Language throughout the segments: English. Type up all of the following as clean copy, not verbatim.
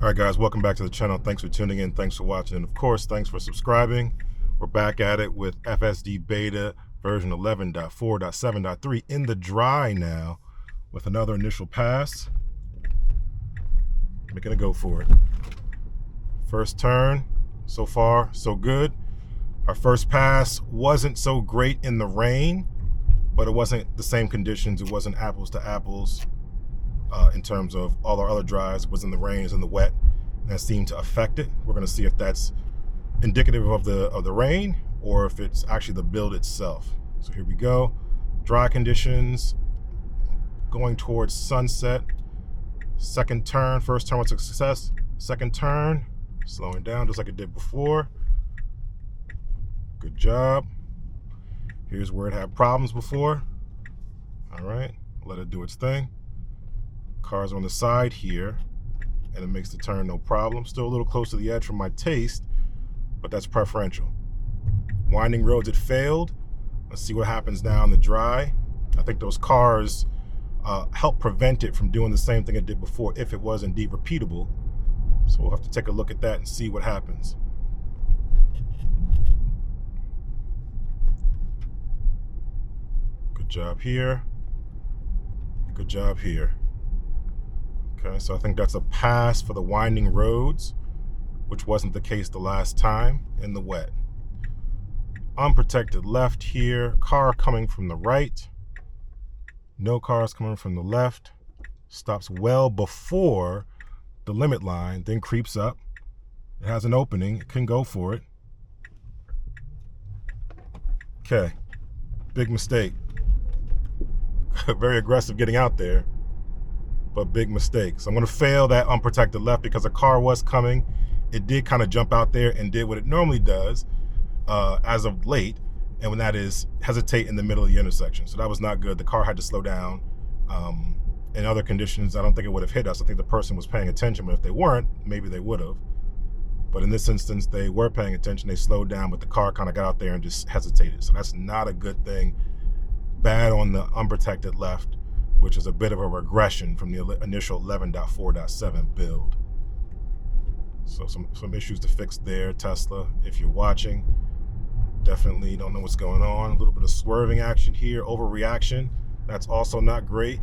All right, guys, welcome back to the channel. Thanks for tuning in. Thanks for watching. And of course, thanks for subscribing. We're back at it with FSD Beta version 11.4.7.3 in the dry now with another initial pass. Making a go for it. First turn, so far, so good. Our first pass wasn't so great in the rain, but it wasn't the same conditions. It wasn't apples to apples. In terms of all our other drives, was in the rain, is in the wet, and that seemed to affect it. We're going to see if that's indicative of the rain or if it's actually the build itself. So here we go. Dry conditions, going towards sunset. Second turn, first turn was a success. Second turn, slowing down just like it did before. Good job. Here's where it had problems before. All right, let it do its thing. Cars on the side here, and it makes the turn no problem. Still a little close to the edge for my taste, but that's preferential. Winding roads, it failed. Let's see what happens now in the dry. I think those cars help prevent it from doing the same thing it did before if it was indeed repeatable. So we'll have to take a look at that and see what happens. Good job here. Good job here. Okay, so I think that's a pass for the winding roads, which wasn't the case the last time in the wet. Unprotected left here, car coming from the right. No cars coming from the left. Stops well before the limit line, then creeps up. It has an opening, it can go for it. Okay, big mistake. Very aggressive getting out there, but big mistake. So I'm going to fail that unprotected left because a car was coming. It did kind of jump out there and did what it normally does as of late, and when that is hesitate in the middle of the intersection. So that was not good. The car had to slow down. In other conditions, I don't think it would have hit us. I think the person was paying attention, but if they weren't, maybe they would have. But in this instance, they were paying attention. They slowed down, but the car kind of got out there and just hesitated. So that's not a good thing. Bad on the unprotected left, which is a bit of a regression from the initial 11.4.7 build. So some issues to fix there, Tesla. If you're watching, definitely don't know what's going on. A little bit of swerving action here, overreaction. That's also not great.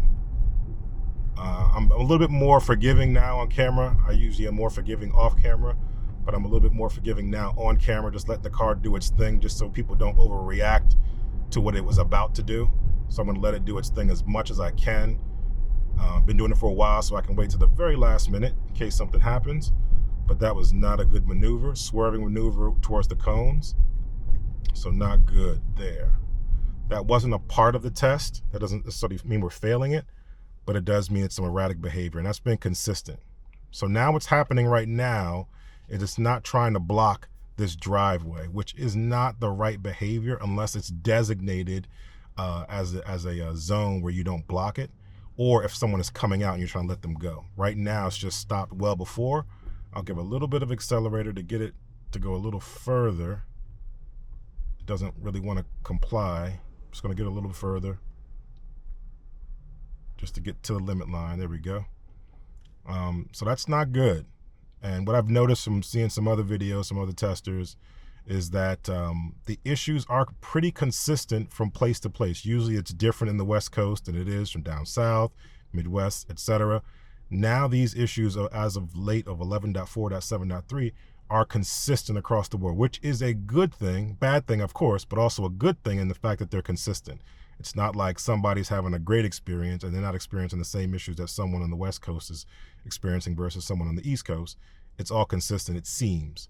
I'm a little bit more forgiving now on camera. I usually am more forgiving off camera, but I'm a little bit more forgiving now on camera, just letting the car do its thing, just so people don't overreact to what it was about to do. So I'm going to let it do its thing as much as I can. Been doing it for a while, so I can wait to the very last minute in case something happens. But that was not a good maneuver, swerving maneuver towards the cones. So not good there. That wasn't a part of the test. That doesn't necessarily mean we're failing it, but it does mean it's some erratic behavior, and that's been consistent. So now what's happening right now is it's not trying to block this driveway, which is not the right behavior unless it's designated as a zone where you don't block it, or if someone is coming out and you're trying to let them go. Right now it's just stopped well before. I'll give a little bit of accelerator to get it to go a little further. It doesn't really want to comply. I'm just going to get a little further just to get to the limit line. There we go. So that's not good. And what I've noticed from seeing some other videos, some other testers, is that the issues are pretty consistent from place to place. Usually it's different in the West Coast than it is from down south, Midwest, etc. Now these issues, as of late of 11.4.7.3, are consistent across the board, which is a good thing. Bad thing, of course, but also a good thing in the fact that they're consistent. It's not like somebody's having a great experience and they're not experiencing the same issues that someone on the West Coast is experiencing versus someone on the East Coast. It's all consistent, it seems.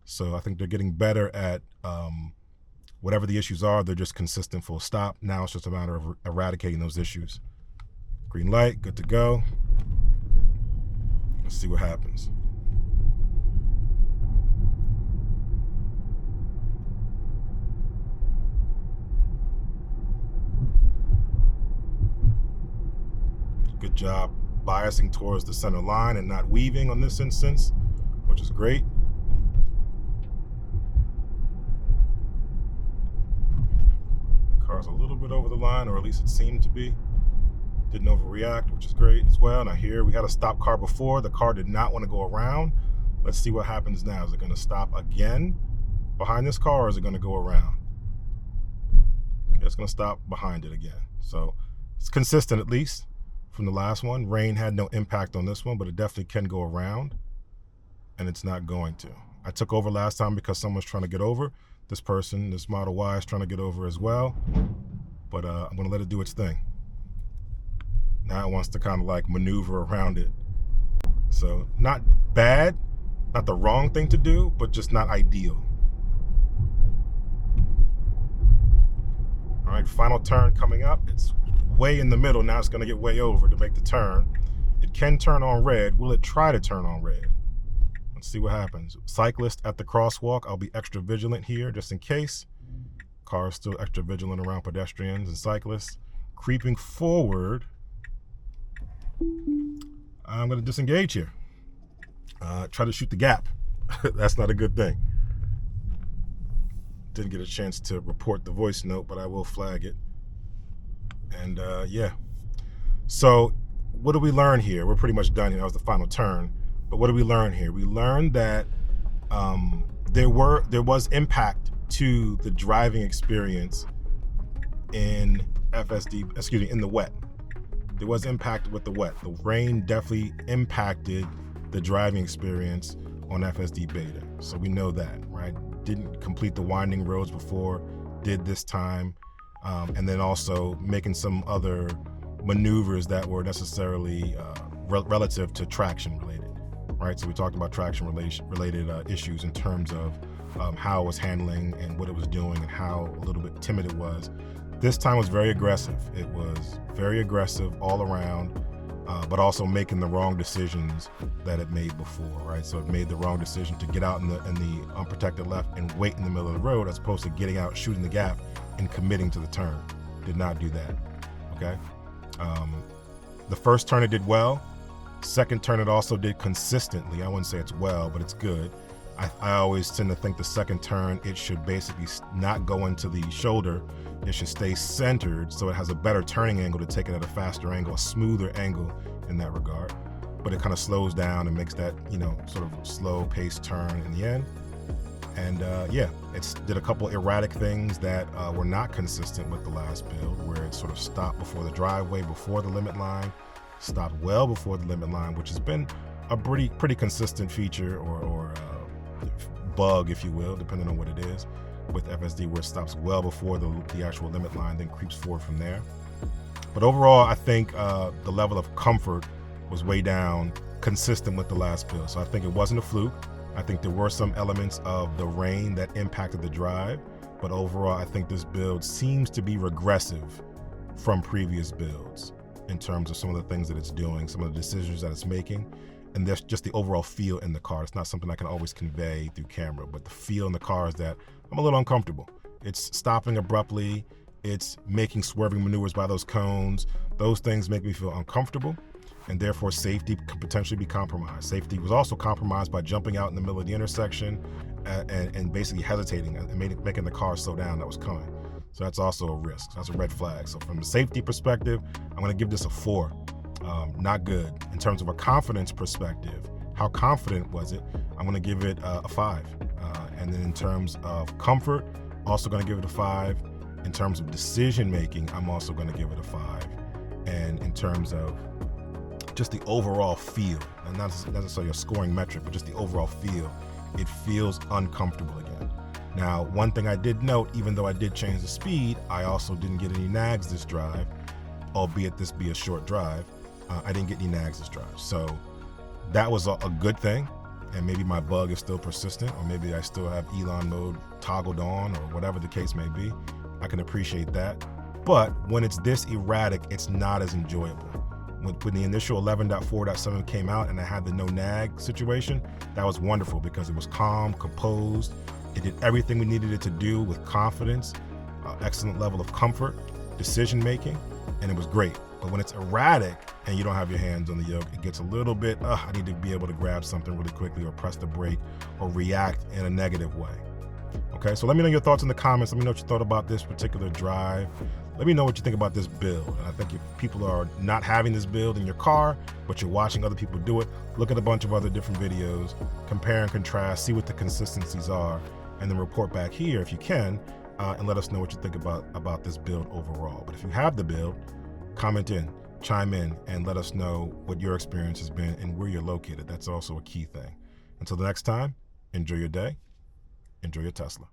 So I think they're getting better at whatever the issues are, they're just consistent, full stop. Now it's just a matter of eradicating those issues. Green light, good to go. Let's see what happens. Good job biasing towards the center line and not weaving on this instance, which is great. The car's a little bit over the line, or at least it seemed to be. Didn't overreact, which is great as well. Now here we got a stop car before. The car did not want to go around. Let's see what happens now. Is it going to stop again behind this car, or is it going to go around? Okay, it's going to stop behind it again. So it's consistent, at least from the last one. Rain had no impact on this one, but it definitely can go around, and it's not going to. I took over last time because someone's trying to get over. This person, this Model Y, is trying to get over as well, but I'm going to let it do its thing. Now it wants to kind of like maneuver around it. So not bad, not the wrong thing to do, but just not ideal. All right, final turn coming up. It's way in the middle. Now it's going to get way over to make the turn. It can turn on red. Will it try to turn on red? Let's see what happens. Cyclist at the crosswalk. I'll be extra vigilant here just in case. Car is still extra vigilant around pedestrians and cyclists. Creeping forward. I'm going to disengage here. Try to shoot the gap. That's not a good thing. Didn't get a chance to report the voice note, but I will flag it. And yeah. So what do we learn here? We're pretty much done here. That was the final turn. But what do we learn here? We learned that there was impact to the driving experience in in the wet. There was impact with the wet. The rain definitely impacted the driving experience on FSD Beta. So we know that, right? Didn't complete the winding roads before, did this time, and then also making some other maneuvers that were necessarily relative to traction related, right? So we talked about traction related issues in terms of how it was handling and what it was doing and how a little bit timid it was. This time was very aggressive. It was very aggressive all around, but also making the wrong decisions that it made before, right? So it made the wrong decision to get out in the unprotected left and wait in the middle of the road as opposed to getting out, shooting the gap, and committing to the turn. Did not do that, okay? The first turn it did well. Second turn it also did consistently. I wouldn't say it's well, but it's good. I always tend to think the second turn, it should basically not go into the shoulder. It should stay centered so it has a better turning angle to take it at a faster angle, a smoother angle in that regard. But it kind of slows down and makes that, sort of slow paced turn in the end. And yeah, it did a couple erratic things that were not consistent with the last build, where it sort of stopped before the driveway, before the limit line, stopped well before the limit line, which has been a pretty consistent feature or bug, if you will, depending on what it is, with FSD, where it stops well before the actual limit line, then creeps forward from there. But overall, I think the level of comfort was way down, consistent with the last build. So I think it wasn't a fluke. I think there were some elements of the rain that impacted the drive, but overall, I think this build seems to be regressive from previous builds in terms of some of the things that it's doing, some of the decisions that it's making, and there's just the overall feel in the car. It's not something I can always convey through camera, but the feel in the car is that I'm a little uncomfortable. It's stopping abruptly. It's making swerving maneuvers by those cones. Those things make me feel uncomfortable, and therefore safety could potentially be compromised. Safety was also compromised by jumping out in the middle of the intersection and basically hesitating and making the car slow down that was coming. So that's also a risk. That's a red flag. So from a safety perspective, I'm going to give this a 4. Not good. In terms of a confidence perspective, how confident was it? I'm going to give it a 5. And then in terms of comfort, also going to give it a 5. In terms of decision making, I'm also going to give it a 5. And in terms of just the overall feel, and not necessarily a scoring metric, but just the overall feel, it feels uncomfortable again. Now, one thing I did note, even though I did change the speed, I also didn't get any nags this drive, albeit this be a short drive. I didn't get any nags this drive. So that was a good thing. And maybe my bug is still persistent, or maybe I still have Elon mode toggled on, or whatever the case may be. I can appreciate that. But when it's this erratic, it's not as enjoyable. When the initial 11.4.7 came out and I had the no nag situation, that was wonderful because it was calm, composed. It did everything we needed it to do with confidence, excellent level of comfort, decision making, and it was great. But when it's erratic and you don't have your hands on the yoke, it gets a little bit, I need to be able to grab something really quickly or press the brake or react in a negative way. Okay, so let me know your thoughts in the comments. Let me know what you thought about this particular drive. Let me know what you think about this build. And I think if people are not having this build in your car, but you're watching other people do it, look at a bunch of other different videos, compare and contrast, see what the consistencies are, and then report back here if you can, and let us know what you think about this build overall. But if you have the build, comment in, chime in, and let us know what your experience has been and where you're located. That's also a key thing. Until the next time, enjoy your day, enjoy your Tesla.